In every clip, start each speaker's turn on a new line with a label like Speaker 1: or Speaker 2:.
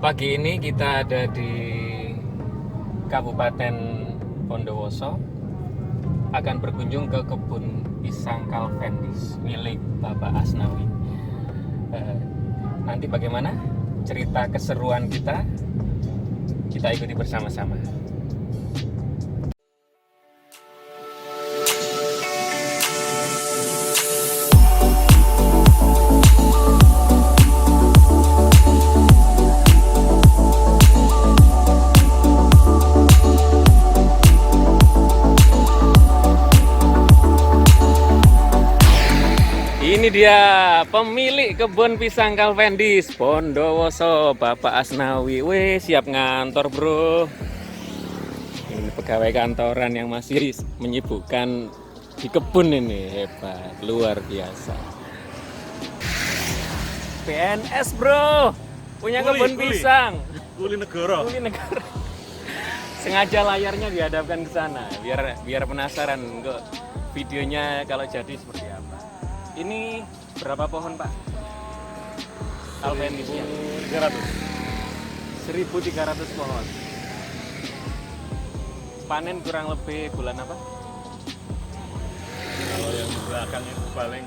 Speaker 1: Pagi ini kita ada di Kabupaten Bondowoso, akan berkunjung ke kebun pisang Cavendish milik Bapak Asnawi. Nanti bagaimana cerita keseruan kita ikuti bersama-sama. Ini dia pemilik kebun pisang Cavendish Bondowoso, Bapak Asnawi. Weh, siap ngantor bro. Ini pegawai kantoran yang masih menyibukkan di kebun ini. Hebat, luar biasa. PNS bro, punya kebun pisang.
Speaker 2: Kuli negara.
Speaker 1: Sengaja layarnya dihadapkan ke sana biar penasaran kok videonya kalau jadi seperti apa. Ini berapa pohon Pak? Calvendishnya 1.300 pohon. Panen kurang lebih bulan apa?
Speaker 2: Kalau yang di belakang itu paling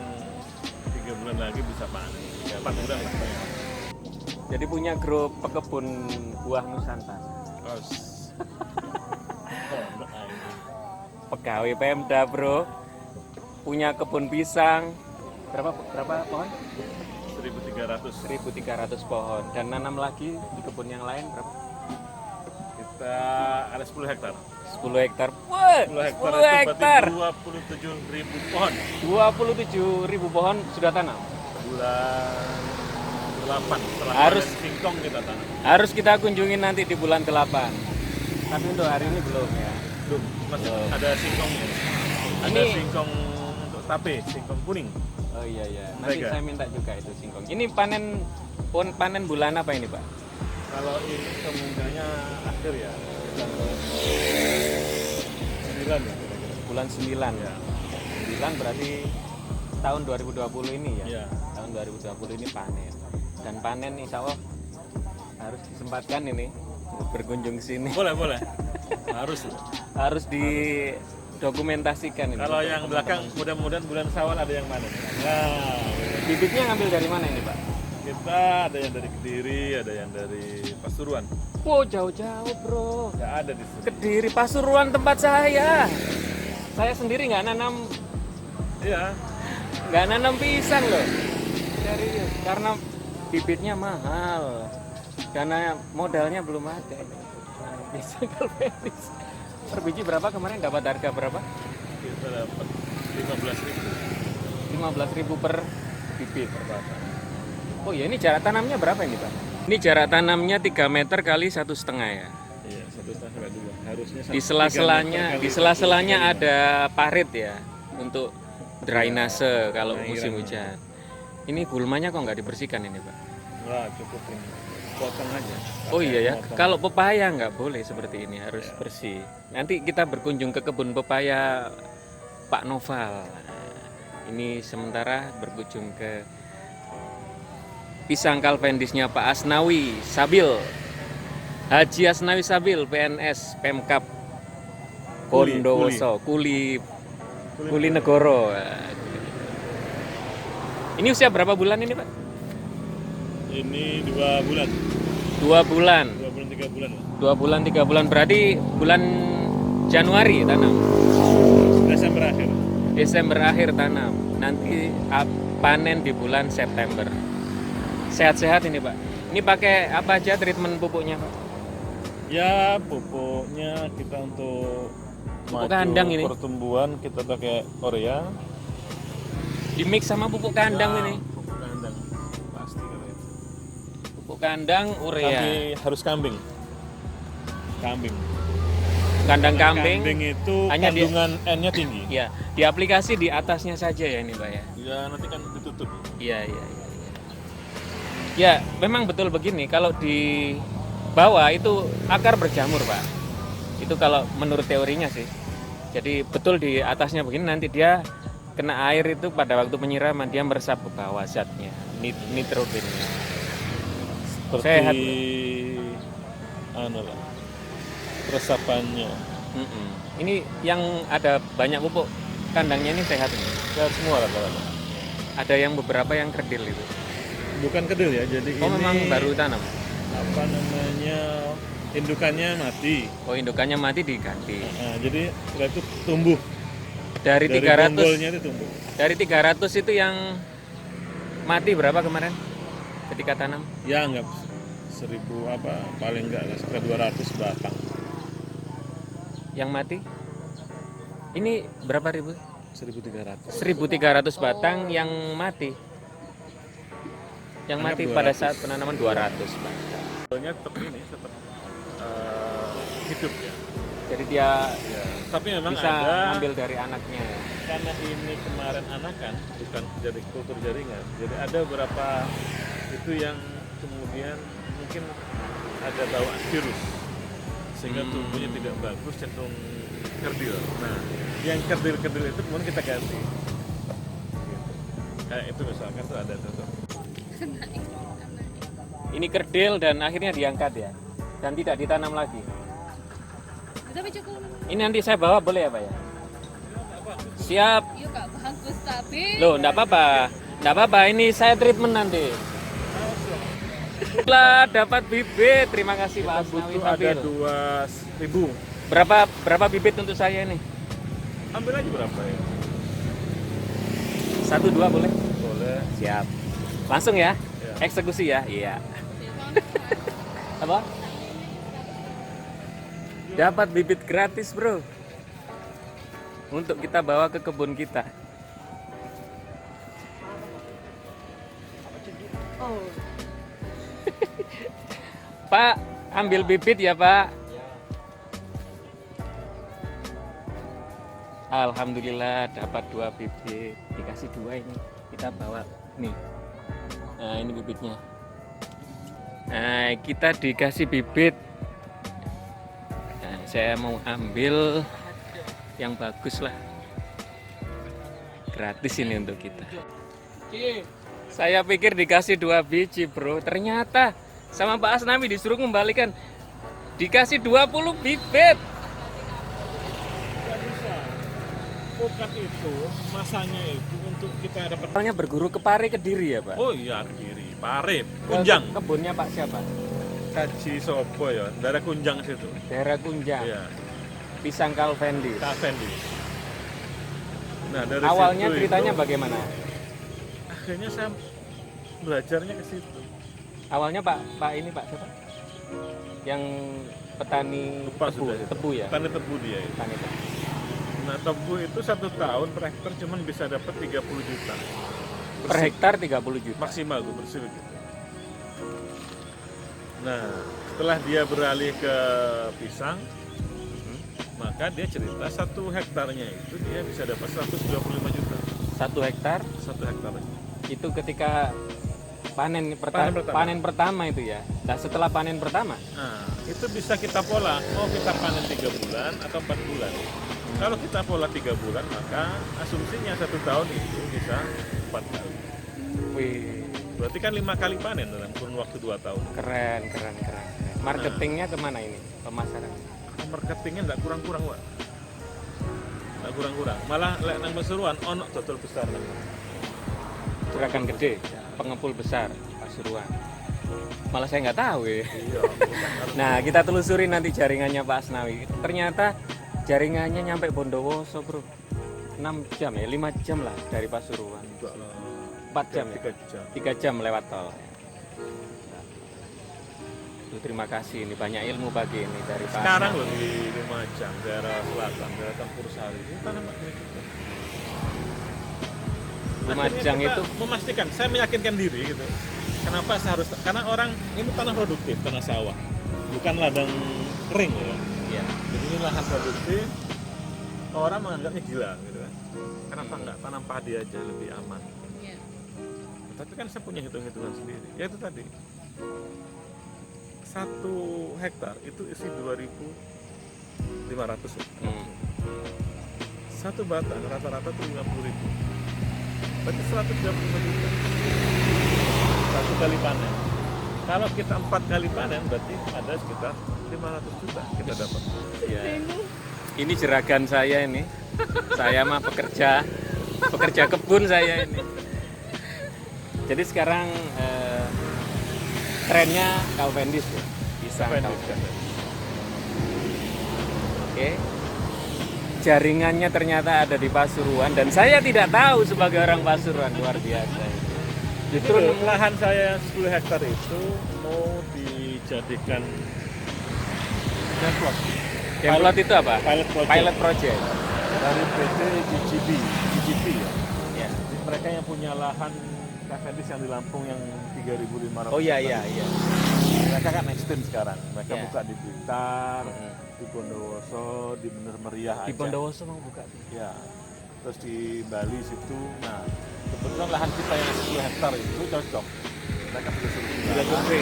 Speaker 2: 3 bulan lagi bisa panen. 4 bulan lah.
Speaker 1: Jadi punya grup pekebun buah Nusantara.
Speaker 2: Terus.
Speaker 1: Pegawai Pemda bro, punya kebun pisang. Berapa pohon?
Speaker 2: 1.300.
Speaker 1: 1.300 pohon. Dan nanam lagi di kebun yang lain berapa?
Speaker 2: Kita ada 10 hektar.
Speaker 1: 10 hektar. Wah,
Speaker 2: 10 hektar
Speaker 1: 10 hektar.
Speaker 2: 27.000 pohon.
Speaker 1: 27.000 pohon sudah tanam.
Speaker 2: Bulan 8 setelah
Speaker 1: Harus
Speaker 2: singkong kita tanam.
Speaker 1: Harus kita kunjungi nanti di bulan 8. Tapi untuk hari ini belum ya.
Speaker 2: Belum, masih ada singkongnya. Ada
Speaker 1: Ini
Speaker 2: singkong untuk tape, singkong kuning.
Speaker 1: oh iya. Nanti
Speaker 2: Mereka.
Speaker 1: saya minta juga itu singkong. Ini panen bulan apa ini, Pak?
Speaker 2: Kalau ini kemungkinannya akhir ya, tanggal 9 ya kira-kira.
Speaker 1: Bulan 9
Speaker 2: Ya.
Speaker 1: 9 berarti tahun 2020 ini ya.
Speaker 2: Iya.
Speaker 1: Tahun 2020 ini panen. Dan panen insya Allah harus disempatkan ini berkunjung ke sini.
Speaker 2: Boleh.
Speaker 1: Harus didokumentasikan ini.
Speaker 2: Kalau yang belakang mudah-mudahan bulan Syawal ada yang panen. Nah,
Speaker 1: Bibitnya ngambil dari mana ini, Pak?
Speaker 2: kita ada yang dari Kediri, ada yang dari Pasuruan.
Speaker 1: Wow, jauh-jauh, Bro.
Speaker 2: Nggak ada di sini.
Speaker 1: Kediri, Pasuruan tempat saya. Saya sendiri nggak nanam
Speaker 2: Iya.
Speaker 1: pisang loh. Serius, karena bibitnya mahal. Karena modalnya belum ada. Pisang Cavendish. Per biji berapa kemarin dapat harga berapa?
Speaker 2: Kita dapat 15.000
Speaker 1: 15.000 per bibit.
Speaker 2: per batang.
Speaker 1: Oh ya, ini jarak tanamnya berapa ini, Pak? Ini jarak tanamnya 3 meter kali 1,5 ya.
Speaker 2: Iya, 1,5 sampai 2. Harusnya
Speaker 1: Di sela-selanya ada parit ya untuk drainase kalau musim hujan. Ini gulmanya kok nggak dibersihkan ini, Pak?
Speaker 2: Wah, cukup ini. Potong aja.
Speaker 1: Oh iya ya,
Speaker 2: Potong.
Speaker 1: kalau pepaya nggak boleh seperti ini, harus bersih. Nanti kita berkunjung ke kebun pepaya Pak Noval. Ini sementara berkunjung ke pisang Calvendishnya Pak Asnawi Sabil, Haji Asnawi Sabil, PNS Pemkab Bondowoso, Kuli Negoro. Ini usia berapa bulan ini, Pak?
Speaker 2: Ini 2 bulan.
Speaker 1: 2 bulan.
Speaker 2: 2 bulan 3 bulan lah.
Speaker 1: 2 bulan 3 bulan berarti bulan Januari tanam. Desember akhir tanam. Nanti panen di bulan September. Sehat-sehat ini, Pak. Ini pakai apa aja treatment pupuknya, Pak?
Speaker 2: Ya, pupuknya kita untuk
Speaker 1: Pupuk kandang ini.
Speaker 2: pertumbuhan kita pakai urea.
Speaker 1: Di mix sama pupuk kandang ini.
Speaker 2: Pupuk kandang pasti kalau itu.
Speaker 1: Pupuk kandang urea.
Speaker 2: Tapi harus kambing.
Speaker 1: Kandang kambing.
Speaker 2: Kambing itu
Speaker 1: hanya
Speaker 2: kandungan N-nya tinggi.
Speaker 1: Ya, di aplikasi di atasnya saja ya ini, Pak ya.
Speaker 2: Ya, nanti kan ditutup.
Speaker 1: Iya. Ya, memang betul begini. Kalau di bawah itu akar berjamur, Pak. Itu kalau menurut teorinya sih. Jadi betul di atasnya begini, nanti dia kena air itu pada waktu penyiraman dia meresap ke bawah zatnya, nitrogennya.
Speaker 2: Seperti
Speaker 1: Sehat.
Speaker 2: anu lah, resapannya.
Speaker 1: Ini yang ada banyak pupuk kandangnya ini sehat ini.
Speaker 2: Sehat semua rata-rata.
Speaker 1: Ada yang beberapa yang kerdil itu.
Speaker 2: Bukan kedil ya, jadi
Speaker 1: Oh,
Speaker 2: ini
Speaker 1: memang baru tanam.
Speaker 2: apa namanya, indukannya mati.
Speaker 1: Oh, indukannya mati diganti.
Speaker 2: Nah, jadi setelah itu tumbuh.
Speaker 1: Dari
Speaker 2: Dari
Speaker 1: 300
Speaker 2: bonggolnya itu tumbuh.
Speaker 1: dari 300 itu yang mati berapa kemarin ketika tanam?
Speaker 2: Ya anggap 1000 apa paling enggak lah sekitar 200 batang.
Speaker 1: Yang mati? Ini berapa ribu?
Speaker 2: 1300.
Speaker 1: 1.300 batang yang mati. Yang mati
Speaker 2: Anggap
Speaker 1: pada
Speaker 2: 200.
Speaker 1: saat penanaman 200 batang.
Speaker 2: Sebetulnya tetap ini tetap hidup ya.
Speaker 1: Jadi dia
Speaker 2: Ya. Tapi memang
Speaker 1: bisa
Speaker 2: ada
Speaker 1: ambil dari anaknya.
Speaker 2: karena ini kemarin anakan bukan jadi kultur jaringan. Jadi ada beberapa itu yang kemudian mungkin ada bawaan virus sehingga tumbuhnya tidak bagus, cenderung kerdil. Nah, yang kerdil-kerdil itu kemudian kita ganti. Gitu. Kayak itu misalkan tuh ada tuh.
Speaker 1: Ini kerdil dan akhirnya diangkat ya. Dan tidak ditanam lagi. Ini nanti saya bawa boleh ya Pak ya? Siap.
Speaker 3: Yuk Kak, bagus tapi.
Speaker 1: Loh, enggak apa-apa. Enggak apa-apa, ini saya treatment nanti. Lah, dapat bibit. Terima kasih Pak Asnawi
Speaker 2: Butuh ada
Speaker 1: Fadil.
Speaker 2: 2.000.
Speaker 1: Berapa bibit untuk saya ini?
Speaker 2: Ambil aja berapa ya?
Speaker 1: 1 2 boleh?
Speaker 2: Boleh.
Speaker 1: Siap. Langsung ya?
Speaker 2: Ya.
Speaker 1: Eksekusi ya? Iya. Apa? Dapat bibit gratis, Bro. Untuk kita bawa ke kebun kita.
Speaker 3: Oh.
Speaker 1: Pak, ambil bibit ya, Pak. Alhamdulillah dapat 2 bibit. Dikasih 2 ini. Kita bawa nih. Nah, ini bibitnya. Nah, kita dikasih bibit. Nah, saya mau ambil yang bagus lah. Gratis ini untuk kita. Saya pikir dikasih 2 biji, Bro. Ternyata sama Pak Asnawi disuruh kembalikan. Dikasih 20 bibit.
Speaker 2: Pokat itu masanya itu untuk kita dapat.
Speaker 1: Soalnya berguru ke Pare Kediri ya, Pak?
Speaker 2: Oh iya, Kediri, Pare, Kunjang.
Speaker 1: Kebunnya Pak siapa?
Speaker 2: Kaji Sopo ya, daerah Kunjang situ.
Speaker 1: Daerah Kunjang.
Speaker 2: Iya,
Speaker 1: Pisang Kalvendi.
Speaker 2: Kafendi. Nah, dari
Speaker 1: Awalnya
Speaker 2: situ
Speaker 1: ceritanya
Speaker 2: itu,
Speaker 1: bagaimana?
Speaker 2: akhirnya saya belajarnya ke situ.
Speaker 1: Awalnya Pak ini Pak siapa? Yang petani
Speaker 2: Lupa
Speaker 1: tebu,
Speaker 2: sudah itu.
Speaker 1: tebu ya?
Speaker 2: Tani tebu dia itu.
Speaker 1: Petani tebu.
Speaker 2: Nah, tebu itu 1 tahun per hektar cuman bisa dapat 30 juta.
Speaker 1: Per hektar 30 juta.
Speaker 2: Maksimal tuh bersih gitu. Nah, setelah dia beralih ke pisang, maka dia cerita 1 hektarnya itu dia bisa dapat 125 juta.
Speaker 1: 1 hektar
Speaker 2: 1 hektarnya.
Speaker 1: itu ketika panen
Speaker 2: Panen pertama.
Speaker 1: itu ya. Nah, setelah panen pertama,
Speaker 2: Nah, itu bisa kita pola. Mau kita panen 3 bulan atau 4 bulan. Kalau kita pola 3 bulan, maka asumsinya 1 tahun itu bisa 4 kali.
Speaker 1: wih,
Speaker 2: Berarti kan 5 kali panen dalam kurun waktu 2 tahun.
Speaker 1: keren. Marketingnya kemana ini? Pemasaran.
Speaker 2: Marketingnya nggak kurang-kurang, Wak. Nggak kurang-kurang. Malah lek nang Pasuruan ono dodol besar nang.
Speaker 1: Juragan Gede, pengepul besar Pasuruan. Malah saya nggak tahu ya.
Speaker 2: Iya.
Speaker 1: Nah, kita telusuri nanti jaringannya Pak Asnawi. Ternyata jaringannya nyampe Bondowoso, Bro. 6 jam ya, 5 jam lah dari Pasuruan. 4 jam ya?
Speaker 2: 3 jam.
Speaker 1: 3 jam lewat tol. Terima kasih, ini banyak ilmu pagi ini dari Pak
Speaker 2: Sekarang
Speaker 1: Asnawi.
Speaker 2: loh di Lumajang, daerah selatan, daerah Tempur Sari. Ini tanaman gitu.
Speaker 1: Lumajang
Speaker 2: Akhirnya
Speaker 1: itu
Speaker 2: kita memastikan, saya meyakinkan diri gitu. Kenapa saya harus? Karena orang ini tanah produktif, tanah sawah, bukan ladang kering ya.
Speaker 1: ya,
Speaker 2: Jadi ini lahan produktif. Orang menganggapnya gila gitu kan. Kenapa nggak tanam padi aja lebih aman?
Speaker 3: Iya.
Speaker 2: Tapi kan saya punya hitung-hitungan sendiri. Ya itu tadi. 1 hektar itu isi 2.500 ya.
Speaker 1: hmm,
Speaker 2: 1 batang rata-rata tuh 50.000. Berarti 135 juta. 1 kali panen. Kalau kita 4 kali panen berarti ada sekitar 500 juta kita dapat.
Speaker 1: Ya. Ini jeragan saya ini. Saya mah pekerja kebun saya ini. Jadi sekarang trennya Cavendish ya, pisang Cavendish. Oke. Jaringannya ternyata ada di Pasuruan dan saya tidak tahu sebagai orang Pasuruan, luar biasa. Justru
Speaker 2: Itu lahan saya yang 10 hektar itu mau dijadikan demplot.
Speaker 1: Demplot itu apa?
Speaker 2: Pilot project.
Speaker 1: project.
Speaker 2: Dari PT GGP ya.
Speaker 1: Ya.
Speaker 2: Jadi mereka yang punya lahan Cavendish yang di Lampung yang 3.500.
Speaker 1: Oh iya.
Speaker 2: Mereka kan extend sekarang. Mereka
Speaker 1: Ya.
Speaker 2: buka di Blitar, di Bondowoso, di Bener Meriah
Speaker 1: Di
Speaker 2: aja.
Speaker 1: Bondowoso mau buka.
Speaker 2: Ya. Terus di Bali situ. Nah, kebetulan lahan kita yang 10 hektar itu cocok. Mereka sudah
Speaker 1: Sudah gede.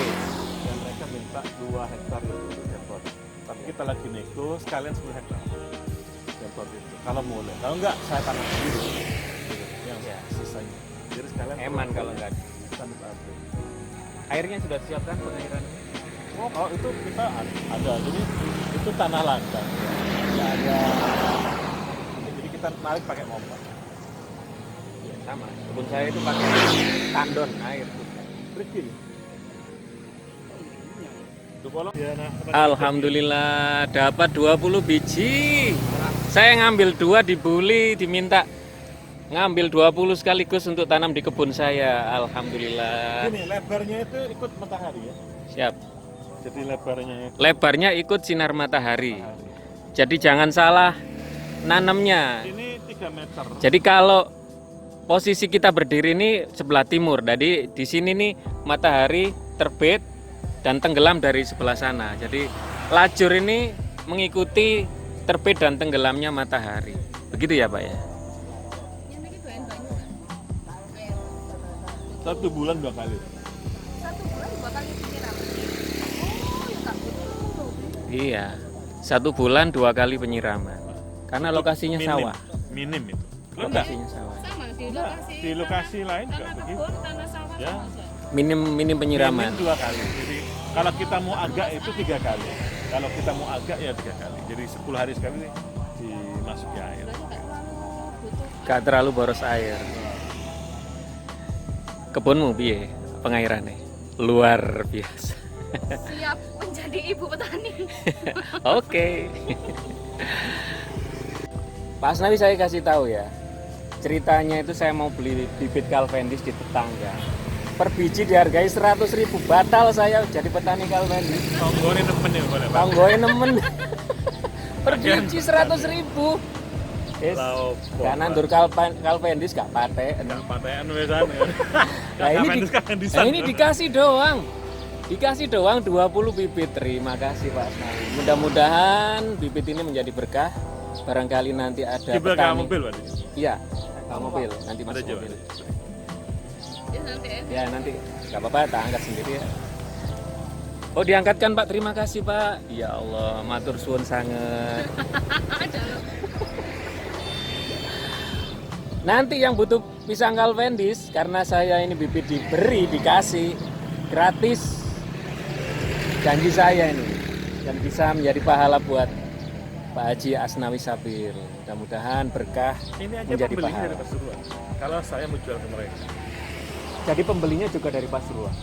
Speaker 2: dan mereka minta 2 hektar itu untuk depot. Tapi kita lagi nego sekalian 10 hektar depot itu. Kalau boleh, kalau enggak saya tanam sendiri. Yang
Speaker 1: Ya.
Speaker 2: sisanya. Jadi sekalian
Speaker 1: Eman kalau enggak.
Speaker 2: tanam pabrik.
Speaker 1: Airnya sudah siap kan pengairan?
Speaker 2: Oh, kalau itu kita ada. Jadi itu tanah landang. Nggak ada. Jadi kita narik pakai pompa.
Speaker 1: Ya, sama. Kebun saya itu pakai tandon air.
Speaker 2: Berikil. Itu kolom. Ya, nah,
Speaker 1: Alhamdulillah dapat 20 biji. Saya ngambil 2 dibuli, diminta ngambil 20 sekaligus untuk tanam di kebun saya. Alhamdulillah.
Speaker 2: Gini, lebarnya itu ikut matahari ya.
Speaker 1: Siap.
Speaker 2: Jadi lebarnya itu
Speaker 1: Lebarnya ikut sinar matahari. Jadi jangan salah nanamnya.
Speaker 2: ini 3 meter.
Speaker 1: Jadi kalau posisi kita berdiri ini sebelah timur. Jadi di sini nih matahari terbit dan tenggelam dari sebelah sana. Jadi lajur ini mengikuti terbit dan tenggelamnya matahari. Begitu ya, Pak ya?
Speaker 3: Yang ini bahan banyu kan? Air.
Speaker 2: 1 bulan 2 kali.
Speaker 3: 1 bulan 2 kali penyiram. Oh, ya tak betul.
Speaker 1: Iya. 1 bulan 2 kali penyiraman. Karena lokasinya
Speaker 2: Minim.
Speaker 1: sawah.
Speaker 2: Minim itu.
Speaker 1: Lokasinya sawah.
Speaker 3: Sama di lokasi.
Speaker 2: Di lokasi lain juga
Speaker 3: tanah
Speaker 2: begitu.
Speaker 3: kebun, tanah sawah
Speaker 2: Ya.
Speaker 3: sama aja.
Speaker 1: Minim penyiraman.
Speaker 2: Minim 2 kali. Jadi kalau kita mau agak itu 3 kali. Kalau kita mau agak ya 3 kali. Jadi 10 hari sekali dimasuki air.
Speaker 3: Berarti tak terlalu butuh.
Speaker 1: Gak terlalu boros air. Kebunmu piye pengairannya? Luar biasa.
Speaker 3: Siap menjadi ibu petani.
Speaker 1: Oke. Pak Asnawi saya kasih tahu ya. Ceritanya itu saya mau beli bibit Cavendish di tetangga. Per biji dihargai 100.000. Batal saya jadi petani Cavendish.
Speaker 2: Tonggone nemen ya boleh Pak.
Speaker 1: Tanggoe nemen. Per biji 100.000. Yes. Gak nandur Cavendish gak paten.
Speaker 2: Enggak patean wesan ya.
Speaker 1: Nah ini
Speaker 2: di
Speaker 1: dikasih doang. Dikasih doang 20 bibit. Terima kasih Pak Asnawi. Mudah-mudahan bibit ini menjadi berkah. Barangkali nanti ada
Speaker 2: Kibel
Speaker 1: petani.
Speaker 2: mobil Pak.
Speaker 1: Iya, bawa mobil. Nanti
Speaker 2: Ada
Speaker 1: masuk
Speaker 2: Jawa.
Speaker 1: mobil.
Speaker 3: Ya nanti ya.
Speaker 1: Ya nanti nggak apa-apa, tak angkat sendiri ya. Oh diangkatkan Pak, terima kasih Pak. Ya Allah, matur suwun sangat. Nanti yang butuh pisang Cavendish, karena saya ini bibit diberi, dikasih gratis. Janji saya ini dan bisa menjadi pahala buat Pak Haji Asnawi Sabir. Mudah-mudahan berkah
Speaker 2: Ini aja
Speaker 1: menjadi
Speaker 2: pembelinya dari
Speaker 1: pahala.
Speaker 2: Pasuruan. Kalau saya mau jual ke mereka.
Speaker 1: Jadi pembelinya juga dari Pasuruan.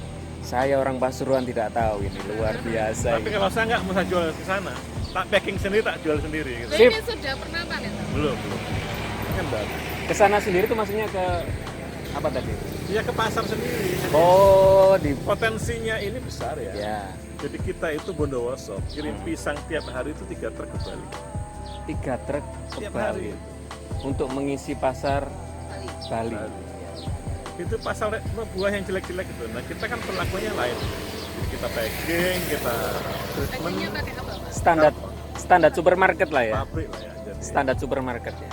Speaker 1: Saya orang Pasuruan tidak tahu ini, luar biasa.
Speaker 2: Tapi
Speaker 1: Ini.
Speaker 2: kalau saya nggak mau saya jual ke sana, tak packing sendiri, tak jual sendiri. Gitu.
Speaker 1: Sip.
Speaker 3: Ini sudah pernah panen.
Speaker 2: Belum. Ini kan baru.
Speaker 1: Kesana sendiri itu maksudnya ke apa tadi?
Speaker 2: Ya ke pasar sendiri.
Speaker 1: Oh di
Speaker 2: Potensinya ini besar ya.
Speaker 1: ya
Speaker 2: Jadi kita itu Bondowoso kirim pisang tiap hari itu 3 truk ke Bali.
Speaker 1: 3 truk ke
Speaker 2: Tiap
Speaker 1: Bali
Speaker 2: hari.
Speaker 1: untuk mengisi pasar Bali.
Speaker 2: Itu pasar buah yang jelek-jelek itu. Nah kita kan perlakuannya lain. Jadi kita packing, kita treatment,
Speaker 3: Packingnya pakai apa Pak?
Speaker 1: Standar supermarket lah ya.
Speaker 2: pabrik lah ya. Jadi,
Speaker 1: Standar supermarket ya.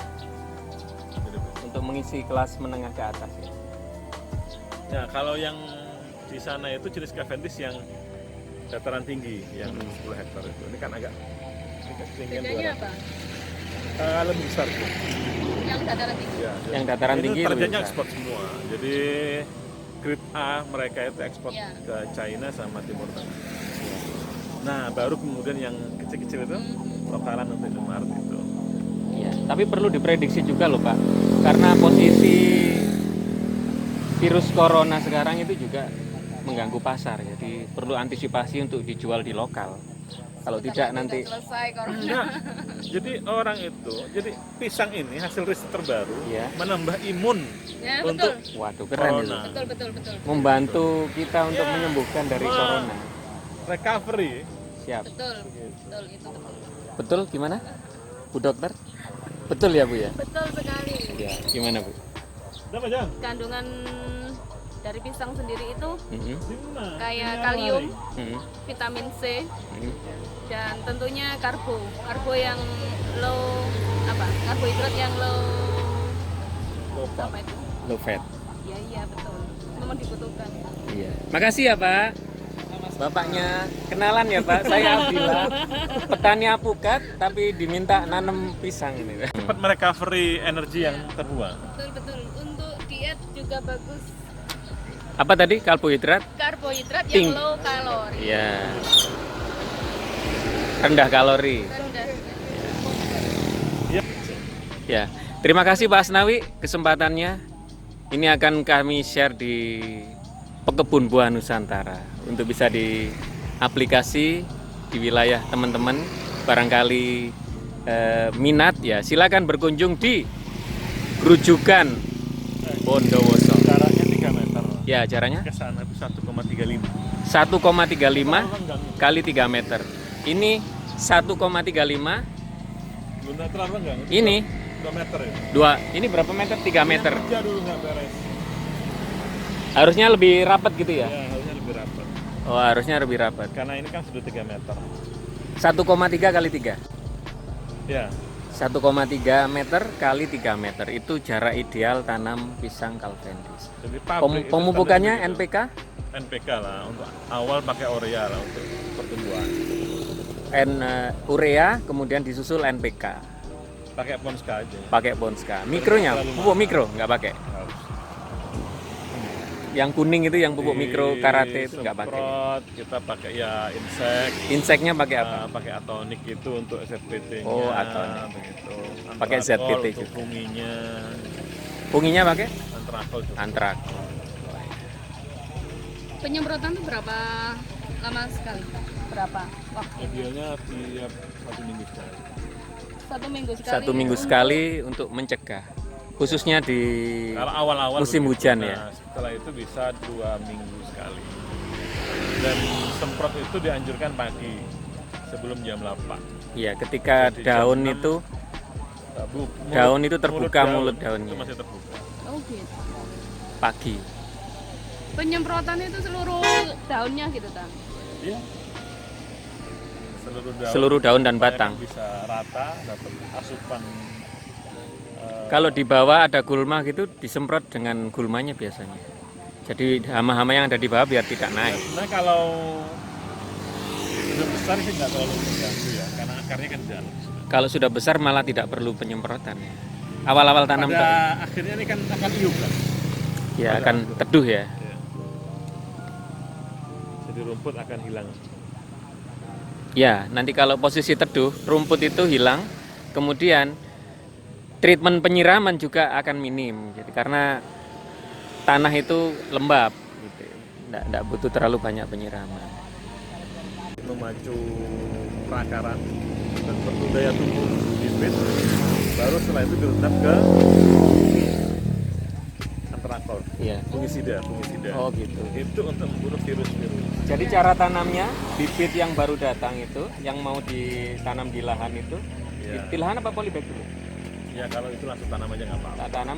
Speaker 2: jadi
Speaker 1: Untuk mengisi kelas menengah ke atas ya.
Speaker 2: Ya kalau yang di sana itu jenis Cavendish yang dataran tinggi, yang 10 hektar itu. Ini kan agak ketinggian
Speaker 3: Bedanya
Speaker 2: 200.
Speaker 3: apa?
Speaker 2: Lebih besar tuh.
Speaker 3: Yang dataran tinggi.
Speaker 2: Ya,
Speaker 1: Yang dataran
Speaker 2: itu
Speaker 1: tinggi lebih
Speaker 2: targetnya
Speaker 1: besar.
Speaker 2: ekspor semua. Jadi grade A mereka itu ekspor
Speaker 3: Ya.
Speaker 2: ke China sama Timur Tengah. Nah, baru kemudian yang kecil-kecil itu lokalan untuk Indomaret itu.
Speaker 1: Iya, tapi perlu diprediksi juga loh Pak, karena posisi virus corona sekarang itu juga mengganggu pasar, jadi perlu antisipasi untuk dijual di lokal. Kalau tidak nanti
Speaker 3: selesai corona.
Speaker 2: Enggak. Jadi orang itu, jadi pisang ini hasil riset terbaru
Speaker 1: Iya.
Speaker 2: menambah imun
Speaker 3: Ya,
Speaker 2: untuk
Speaker 3: betul.
Speaker 1: waduh keren itu.
Speaker 2: corona.
Speaker 3: Betul.
Speaker 1: Membantu kita untuk
Speaker 2: Ya.
Speaker 1: menyembuhkan dari
Speaker 2: Wah.
Speaker 1: corona.
Speaker 2: Recovery.
Speaker 1: Siap.
Speaker 3: Betul itu betul.
Speaker 1: Betul gimana? Bu dokter? Betul ya Bu ya?
Speaker 3: Betul sekali.
Speaker 1: Ya, gimana Bu?
Speaker 2: Apa Jan?
Speaker 3: Kandungan dari pisang sendiri itu
Speaker 1: Mhm,
Speaker 3: kayak kalium,
Speaker 1: mhm,
Speaker 3: vitamin C,
Speaker 1: mhm.
Speaker 3: dan tentunya karbo yang low, karbohidrat yang low, apa itu?
Speaker 1: Low fat.
Speaker 3: Iya betul, memang dibutuhkan.
Speaker 1: Iya. Makasih ya Pak. Bapaknya kenalan ya Pak. Saya Abdillah, petani apukat tapi diminta nanam pisang ini.
Speaker 2: Cepat merecovery energi yang terbuang.
Speaker 3: Betul. Untuk diet juga bagus.
Speaker 1: Apa tadi? Karbohidrat?
Speaker 3: Karbohidrat
Speaker 1: Ting.
Speaker 3: yang low kalori.
Speaker 1: Iya. Rendah kalori.
Speaker 3: Rendah.
Speaker 2: Iya.
Speaker 1: Ya. Terima kasih Pak Asnawi kesempatannya. Ini akan kami share di Pekebun Buah Nusantara untuk bisa diaplikasi di wilayah teman-teman. Barangkali minat ya silakan berkunjung di Grujugan Bondowoso.
Speaker 2: Jaraknya 3 meter.
Speaker 1: Ya caranya
Speaker 2: Ke sana itu 1,35.
Speaker 1: 1,35 kali 3 meter. Ini 1,35.
Speaker 2: Belum terlalu enggak?
Speaker 1: Ini
Speaker 2: 2 meter ya.
Speaker 1: ini berapa meter? 3 meter.
Speaker 2: Kerja dulu nggak beres.
Speaker 1: Harusnya lebih rapat gitu ya?
Speaker 2: Ya, harusnya lebih rapat.
Speaker 1: Oh, harusnya lebih rapat.
Speaker 2: Karena ini kan sudah 3 meter.
Speaker 1: 1,3 kali 3.
Speaker 2: Ya.
Speaker 1: 1,3 meter kali 3 meter itu jarak ideal tanam pisang Cavendish.
Speaker 2: Jadi pabrik itu
Speaker 1: Pemupukannya
Speaker 2: standar begitu.
Speaker 1: NPK,
Speaker 2: NPK lah untuk awal pakai urea lah untuk pertumbuhan.
Speaker 1: urea, kemudian disusul NPK.
Speaker 2: Pakai Ponska aja.
Speaker 1: Pakai Bonska. Mikronya, pupuk mikro nggak pakai.
Speaker 2: Harus.
Speaker 1: Yang kuning itu yang pupuk
Speaker 2: Di
Speaker 1: mikro karate nggak pakai.
Speaker 2: semprot, kita pakai ya insek.
Speaker 1: Inseknya pakai apa?
Speaker 2: Pakai atonik itu untuk ZPT-nya.
Speaker 1: Oh, atonik.
Speaker 2: Begitu.
Speaker 1: Pakai
Speaker 2: Antrakol
Speaker 1: ZPT
Speaker 2: untuk
Speaker 1: juga.
Speaker 2: funginya.
Speaker 1: Funginya pakai
Speaker 2: Antrakol juga.
Speaker 1: antrak.
Speaker 3: Penyemprotan itu berapa lama sekali? Berapa waktu?
Speaker 2: Idealnya tiap 1 minggu sekali.
Speaker 3: 1 minggu sekali.
Speaker 1: 1 minggu sekali untuk mencegah. Khususnya di
Speaker 2: Kalau awal-awal
Speaker 1: musim
Speaker 2: begitu.
Speaker 1: hujan
Speaker 2: Nah,
Speaker 1: ya.
Speaker 2: setelah itu bisa 2 minggu sekali. Dan semprot itu dianjurkan pagi sebelum jam 8.
Speaker 1: Iya, ketika
Speaker 2: Jadi jam
Speaker 1: daun
Speaker 2: 6,
Speaker 1: itu
Speaker 2: Mulut-
Speaker 1: daun itu terbuka, mulut
Speaker 2: itu
Speaker 1: daunnya.
Speaker 2: masih terbuka.
Speaker 3: Oh gitu.
Speaker 1: pagi.
Speaker 3: Penyemprotan itu seluruh daunnya gitu kan?
Speaker 2: Iya.
Speaker 1: Seluruh daun dan
Speaker 2: supaya
Speaker 1: batang.
Speaker 2: kan bisa rata, dapat asupan.
Speaker 1: Kalau di bawah ada gulma gitu disemprot dengan gulmanya biasanya. Jadi hama-hama yang ada di bawah biar tidak naik.
Speaker 2: Sebenarnya kalau sudah besar sih nggak terlalu mengganggu ya, karena akarnya kan di dalam.
Speaker 1: Kalau sudah besar malah tidak perlu penyemprotan. Awal-awal tanam
Speaker 2: Pada akhirnya ini kan akan iup kan.
Speaker 1: ya akan teduh ya.
Speaker 2: Ya. Jadi rumput akan hilang.
Speaker 1: Ya, nanti kalau posisi teduh, rumput itu hilang. Kemudian treatment penyiraman juga akan minim. Jadi karena tanah itu lembab gitu. Nggak butuh terlalu banyak penyiraman.
Speaker 2: Memacu perakaran dan perlu daya tumbuh bibit, baru setelah itu direndam ke antrakol,
Speaker 1: Iya.
Speaker 2: fungisida.
Speaker 1: Oh gitu.
Speaker 2: Itu untuk membunuh virus-virus.
Speaker 1: Jadi cara tanamnya, bibit yang baru datang itu, yang mau ditanam di lahan itu,
Speaker 2: Ya.
Speaker 1: di lahan apa polybag dulu?
Speaker 2: Ya kalau itu langsung tanam aja nggak apa-apa.
Speaker 1: Tak tanam,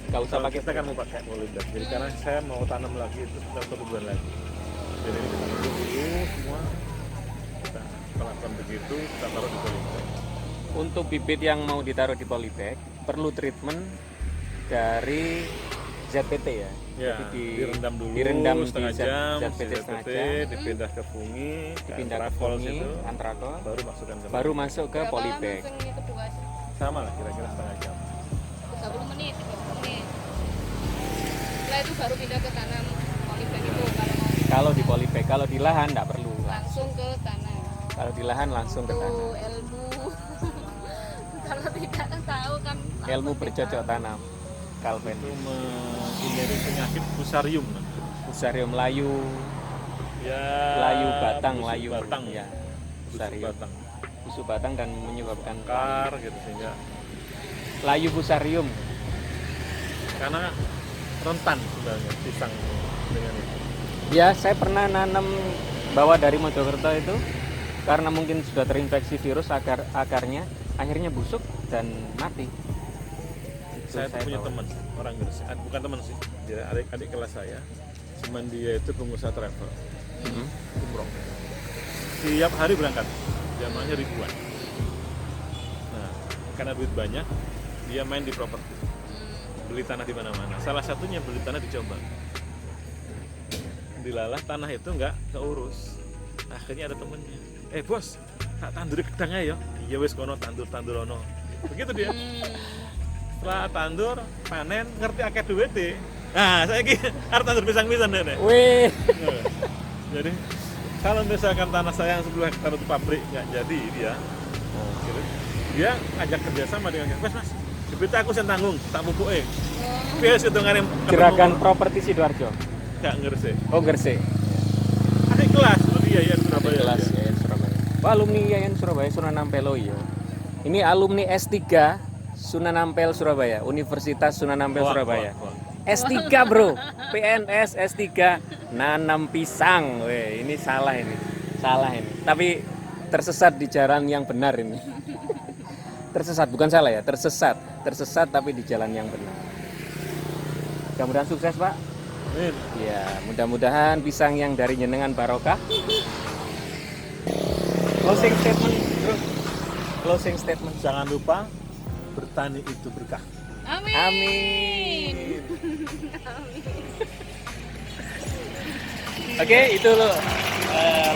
Speaker 1: nggak usah
Speaker 2: Kalau
Speaker 1: pakai
Speaker 2: kita kan mau pakai polybag. Jadi karena saya mau tanam lagi itu sekitar 1 bulan lagi. Jadi ini kita tunggu dulu semua. Kita lakukan begitu, kita taruh di polybag.
Speaker 1: Untuk bibit yang mau ditaruh di polybag, perlu treatment dari ZPT ya.
Speaker 2: Ya,
Speaker 1: Jadi
Speaker 2: direndam dulu
Speaker 1: direndam
Speaker 2: setengah
Speaker 1: di
Speaker 2: jam,
Speaker 1: ZPT setengah jam,
Speaker 2: dipindah ke fungi,
Speaker 1: dipindah ke
Speaker 2: antrakol
Speaker 1: fungi,
Speaker 2: situ,
Speaker 1: antrakol,
Speaker 2: baru masukkan ke
Speaker 1: baru masuk ke
Speaker 3: Berapa lama
Speaker 1: polybag.
Speaker 3: langsung yang kedua sih?
Speaker 2: sama lah kira-kira setengah jam.
Speaker 3: 30 menit, 30 menit. Setelah itu baru pindah ke tanam polybag itu kalau mau
Speaker 1: Kalau di polybag, kalau di lahan nggak perlu.
Speaker 3: langsung ke tanam.
Speaker 1: Kalau di lahan langsung ke tanah.
Speaker 3: Itu ilmu. Kalau tidak tahu kan.
Speaker 1: Ilmu bercocok tanam. Calvin.
Speaker 2: Itu menghindari penyakit fusarium.
Speaker 1: Fusarium layu,
Speaker 2: Ya.
Speaker 1: layu batang,
Speaker 2: busuk
Speaker 1: layu
Speaker 2: batang.
Speaker 1: ya.
Speaker 2: Busuk
Speaker 1: Fusarium.
Speaker 2: batang.
Speaker 1: Busuk batang dan menyebabkan
Speaker 2: Kar gitu sehingga
Speaker 1: layu fusarium.
Speaker 2: karena rentan sebenarnya pisang dengan itu.
Speaker 1: Ya, saya pernah nanam bawa dari Mojokerto itu karena mungkin sudah terinfeksi virus akarnya akhirnya busuk dan mati. Itu
Speaker 2: Saya tuh punya
Speaker 1: bawa.
Speaker 2: teman orang Gresik, bukan teman sih, dia adik kelas saya. Cuman dia itu pengusaha travel,
Speaker 1: Mhm.
Speaker 2: umroh. Tiap hari berangkat, jamaahnya ribuan. Nah, karena duit banyak, dia main di properti, beli tanah di mana-mana. Salah satunya beli tanah di Jombang. Dilalah tanah itu nggak keurus. Akhirnya ada temennya, bos, tak tanduri gedang aja ya. Iya wes kono tandur ono. Begitu dia. Setelah tandur, panen, ngerti akeh duit deh. Nah, saya ini harus tandur pisang-pisang deh.
Speaker 1: Wih,
Speaker 2: Jadi kalau misalkan tanah saya yang 10 hektar itu pabrik nggak jadi dia, gitu, dia ngajak kerjasama dengan mas, duitnya aku yang tanggung, tak pupuk Biasa hitungannya
Speaker 1: gerakan properti Sidoarjo.
Speaker 2: nggak ngerti.
Speaker 1: Oh, Gresik.
Speaker 2: Adik kelas itu dia ya di Surabaya.
Speaker 1: Kelas
Speaker 2: dia.
Speaker 1: Yayan Surabaya. Oh, alumni Yayan Surabaya Sunan Ampel oh iya. Ini alumni S3 Sunan Ampel Surabaya, Universitas Sunan Ampel
Speaker 2: Wah,
Speaker 1: Surabaya.
Speaker 2: wah, wah.
Speaker 1: S3 bro, PNS S3 nanam pisang. Weh, ini salah ini. Salah ini. Tapi tersesat di jalan yang benar ini. Tersesat, bukan salah ya, tersesat. Tersesat tapi di jalan yang benar. Mudah-mudahan sukses, Pak.
Speaker 2: Amin.
Speaker 1: Ya, mudah-mudahan pisang yang dari jenengan barokah. Closing statement, bro. Closing statement.
Speaker 2: Jangan lupa bertani itu berkah.
Speaker 3: Amin.
Speaker 1: Amin. Oke, itu loh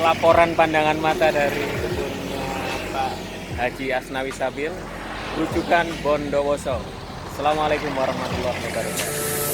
Speaker 1: laporan pandangan mata dari kebunnya Pak Haji Asnawi Sabil, rujukan Bondowoso. Assalamualaikum warahmatullahi wabarakatuh.